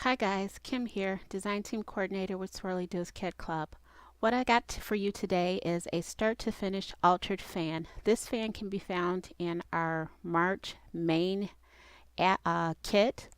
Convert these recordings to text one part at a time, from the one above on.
Hi guys, Kim here, Design Team Coordinator with Swirlydoos Kit Club. What I got for you today is a start to finish altered fan. This fan can be found in our March main kit.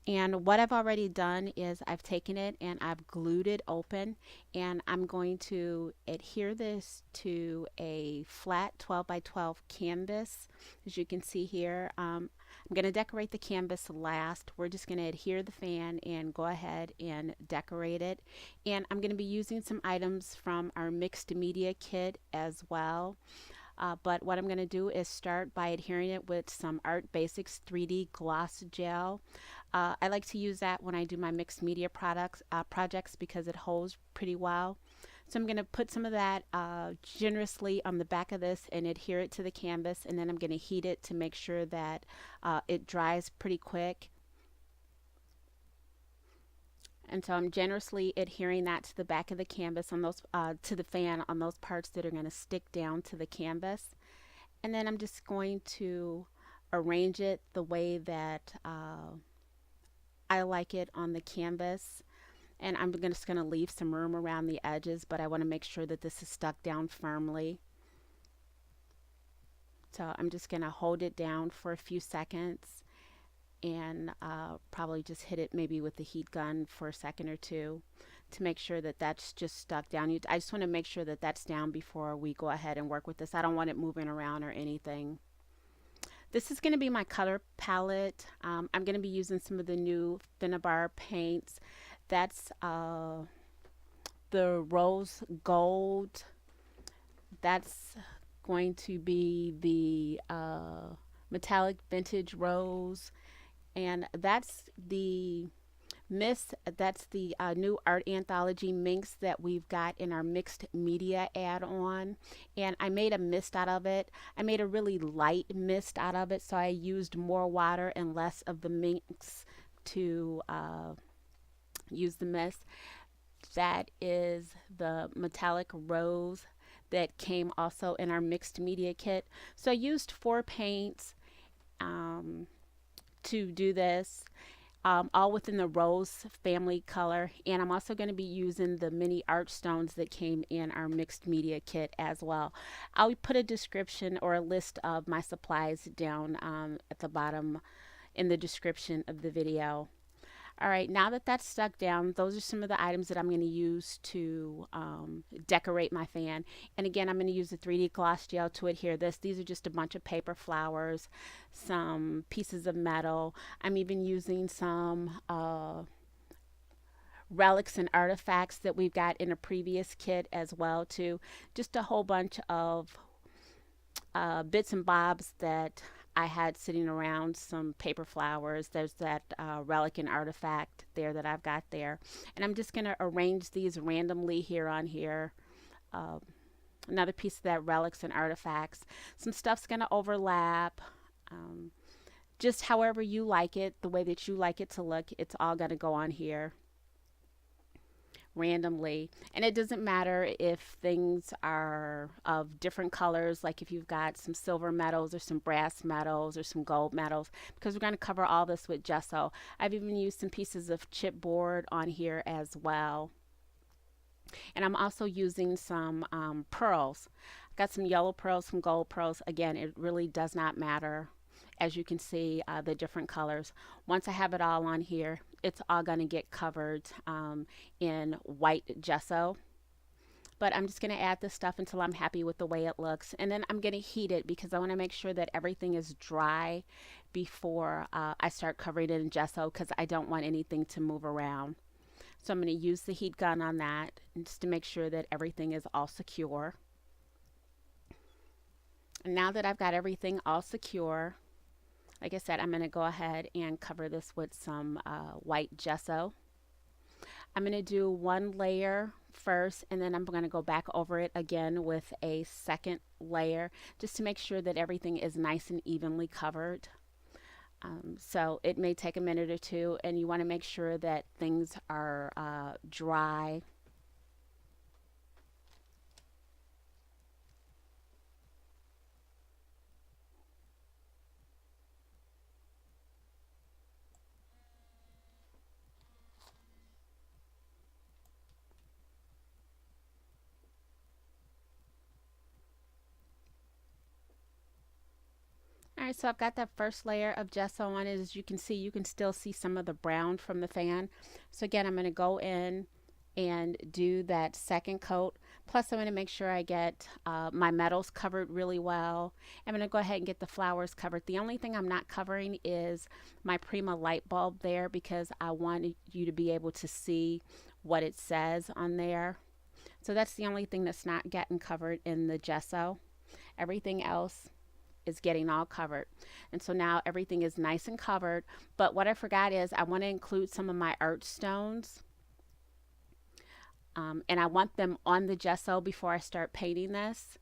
And what I've already done is I've taken it and I've glued it open, and I'm going to adhere this to a flat 12 by 12 canvas. As you can see here, I'm going to decorate the canvas last. We're just going to adhere the fan and go ahead and decorate it. And I'm going to be using some items from our mixed media kit as well. But what I'm going to do is start by adhering it with some Art Basics 3D gloss gel. I like to use that when I do my mixed media projects because it holds pretty well. So I'm going to put some of that generously on the back of this and adhere it to the canvas, and then I'm going to heat it to make sure that it dries pretty quick. And so I'm generously adhering that to the back of the canvas on those to the fan on those parts that are going to stick down to the canvas. And then I'm just going to arrange it the way that I like it on the canvas. And I'm just going to leave some room around the edges, but I want to make sure that this is stuck down firmly. So I'm just going to hold it down for a few seconds and probably just hit it maybe with the heat gun for a second or two to make sure that that's just stuck down. I just want to make sure that that's down before we go ahead and work with this. I don't want it moving around or anything. This is going to be my color palette. I'm going to be using some of the new Finnabar paints. That's the rose gold. That's going to be the metallic vintage rose, and that's the new art anthology Minx that we've got in our mixed media add-on. And I made a mist out of it. I made a really light mist out of it, so I used more water and less of the Minx to use the mist. That is the metallic rose that came also in our mixed media kit. So I used 4 paints to do this, all within the rose family color. And I'm also going to be using the mini art stones that came in our mixed media kit as well. I'll put a description or a list of my supplies down at the bottom in the description of the video. All right, now that that's stuck down, those are some of the items that I'm going to use to decorate my fan. And again, I'm going to use the 3D gloss gel to adhere this. These are just a bunch of paper flowers, some pieces of metal. I'm even using some relics and artifacts that we've got in a previous kit as well too. Just a whole bunch of bits and bobs that I had sitting around, some paper flowers. There's that relic and artifact there that I've got there. And I'm just going to arrange these randomly here on here. Another piece of that relics and artifacts. Some stuff's going to overlap. Just however you like it, the way that you like it to look, it's all going to go on here randomly. And it doesn't matter if things are of different colors, like if you've got some silver metals or some brass metals or some gold metals, because we're going to cover all this with gesso. I've even used some pieces of chipboard on here as well. And I'm also using some pearls. I've got some yellow pearls, some gold pearls. Again, it really does not matter. As you can see, the different colors. Once I have it all on here, it's all going to get covered in white gesso. But I'm just going to add this stuff until I'm happy with the way it looks. And then I'm going to heat it because I want to make sure that everything is dry before I start covering it in gesso, because I don't want anything to move around. So I'm going to use the heat gun on that just to make sure that everything is all secure. And now that I've got everything all secure, like I said, I'm going to go ahead and cover this with some white gesso. I'm going to do one layer first, and then I'm going to go back over it again with a second layer just to make sure that everything is nice and evenly covered. So it may take a minute or two, and you want to make sure that things are dry. Alright, so I've got that first layer of gesso on it. As you can see, you can still see some of the brown from the fan. So again, I'm going to go in and do that second coat. Plus I'm going to make sure I get my metals covered really well. I'm going to go ahead and get the flowers covered. The only thing I'm not covering is my Prima light bulb there, because I want you to be able to see what it says on there. So that's the only thing that's not getting covered in the gesso. Everything else is getting all covered. And so now everything is nice and covered. But what I forgot is I want to include some of my earth stones. And I want them on the gesso before I start painting this.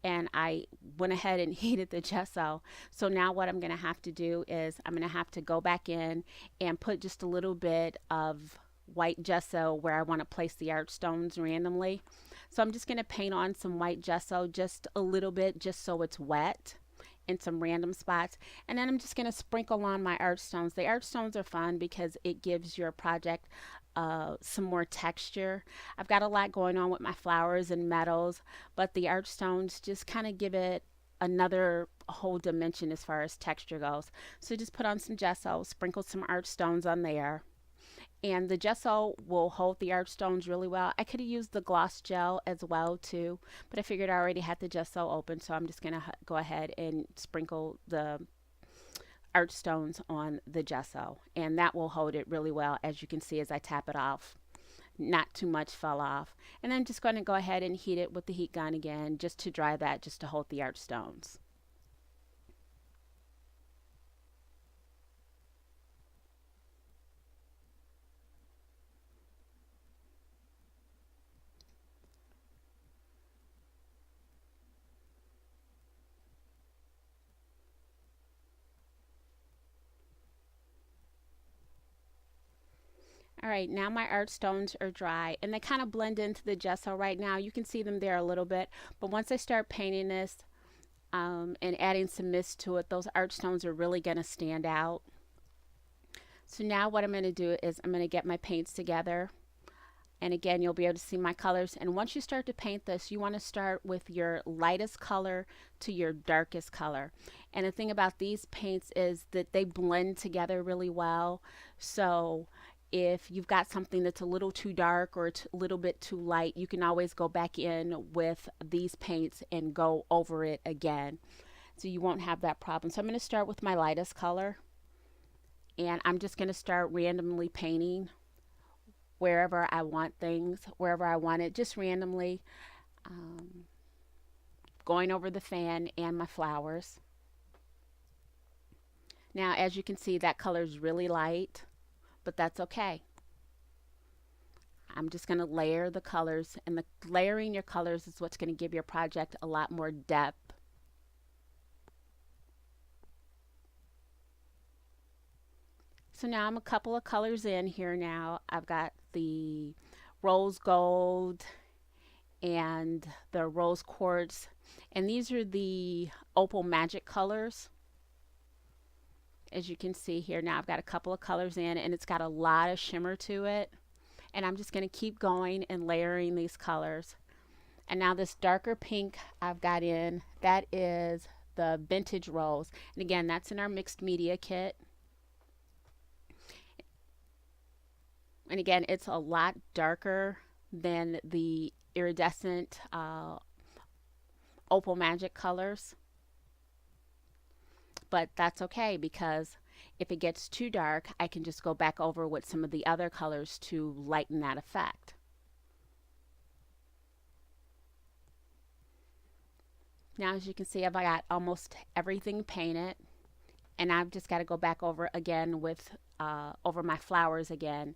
And I went ahead and heated the gesso. So now what I'm going to have to do is I'm going to have to go back in and put just a little bit of white gesso where I want to place the art stones randomly. So I'm just going to paint on some white gesso, just a little bit, just so it's wet in some random spots. And then I'm just going to sprinkle on my art stones. The art stones are fun because it gives your project some more texture. I've got a lot going on with my flowers and metals, but the art stones just kind of give it another whole dimension as far as texture goes. So just put on some gesso, sprinkle some art stones on there. And the gesso will hold the art stones really well. I could have used the gloss gel as well too, but I figured I already had the gesso open, so I'm just going to go ahead and sprinkle the art stones on the gesso, and that will hold it really well. As you can see, as I tap it off, not too much fell off. And I'm just going to go ahead and heat it with the heat gun again, just to dry that, just to hold the art stones. All right, now my art stones are dry and they kind of blend into the gesso right now. You can see them there a little bit, but once I start painting this and adding some mist to it, those art stones are really going to stand out. So now what I'm going to do is I'm going to get my paints together. And again, you'll be able to see my colors. And once you start to paint this, you want to start with your lightest color to your darkest color. And the thing about these paints is that they blend together really well. So if you've got something that's a little too dark or a little bit too light, you can always go back in with these paints and go over it again. So you won't have that problem. So I'm going to start with my lightest color. And I'm just going to start randomly painting wherever I want things, wherever I want it, just randomly, going over the fan and my flowers. Now, as you can see, that color is really light, but that's okay. I'm just going to layer the colors, and the layering your colors is what's going to give your project a lot more depth. So now I'm a couple of colors in here now. I've got the rose gold and the rose quartz, and these are the opal magic colors. As you can see here now, I've got a couple of colors in, and it's got a lot of shimmer to it. And I'm just going to keep going and layering these colors. And now this darker pink I've got in, that is the vintage rose. And again, that's in our mixed media kit. And again, it's a lot darker than the iridescent opal magic colors. But that's okay, because if it gets too dark, I can just go back over with some of the other colors to lighten that effect. Now, as you can see, I've got almost everything painted, and I've just got to go back over again with over my flowers again.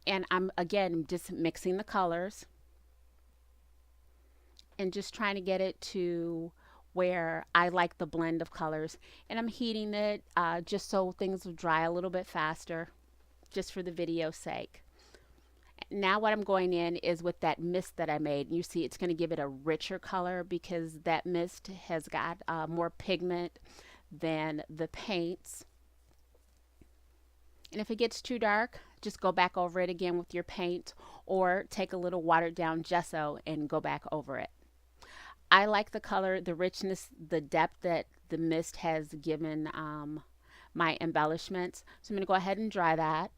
And I'm again just mixing the colors and just trying to get it to where I like the blend of colors. And I'm heating it just so things will dry a little bit faster, just for the video's sake. Now what I'm going in is with that mist that I made. You see it's going to give it a richer color because that mist has got more pigment than the paints. And if it gets too dark, just go back over it again with your paint, or take a little watered down gesso and go back over it. I like the color, the richness, the depth that the mist has given my embellishments. So I'm going to go ahead and dry that.